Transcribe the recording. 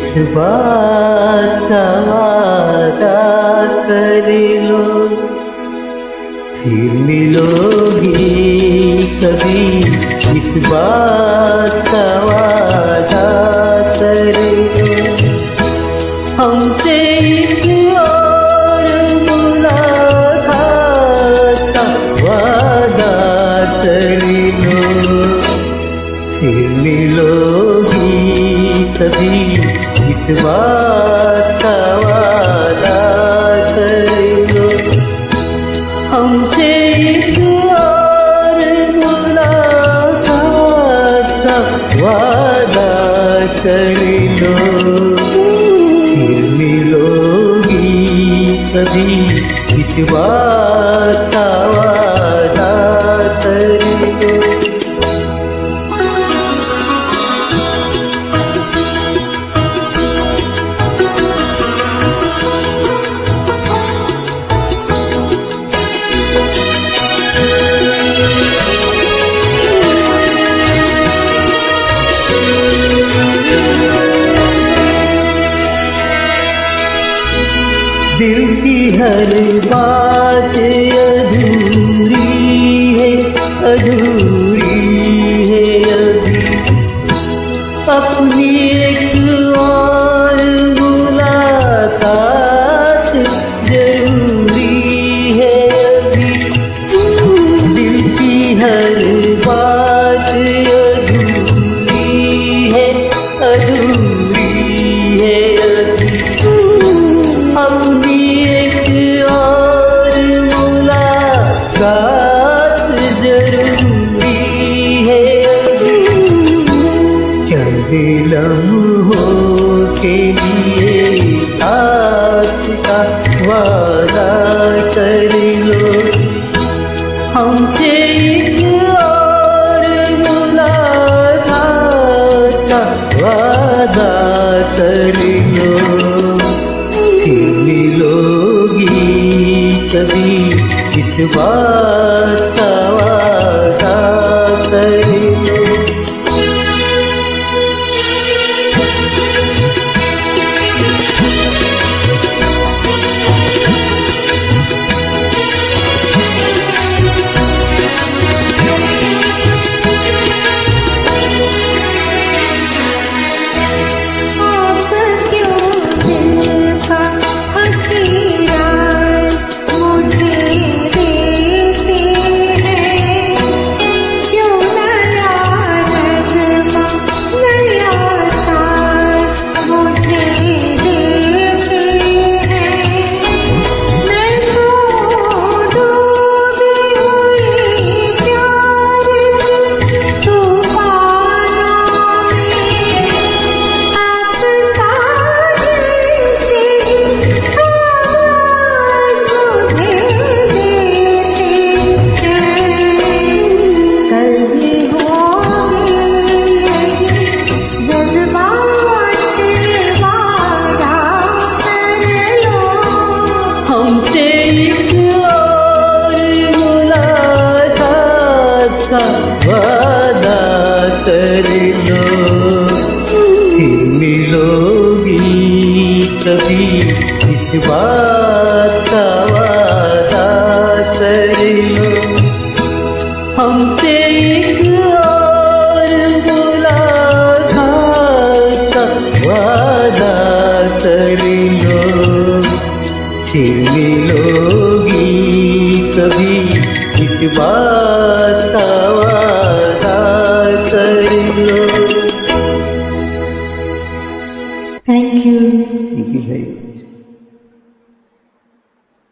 इस बात का वादा कर लो, फिर मिलोगी कभी। इस बात का वादा कर लो, हमसे एक और मुलाकात का वादा कर लो, फिर मिलोगी कभी। इस बात का वादा कर लो, हमसे एक और मुलाकात का वादा कर लो, फिर मिलोगी कभी। इस बात का वादा कर लो। दिल की हर बात अधूरी है, अधूरी है अभी। अपनी एक और मुलाकात जरूरी है अभी। दिल की हर बात अधूरी है, अधूरी है अभी। अपनी एक और मुलाकात जरूरी है अभी। चंद लम्हों के लिए साथ का वादा कर लो, हमसे एक और मुलाकात का वादा कर लो, फिर मिलोगी कभी। इस बात का वादा कर लो। हमसे एक और मुलाकात का वादा कर लो, फिर मिलोगी कभी। इस बात का वादा कर लो, हमसे एक और मुलाकात का वादा कर लो, फिर मिलोगी कभी। इस बात का वादा कर लो। Thank you. Thank you very much.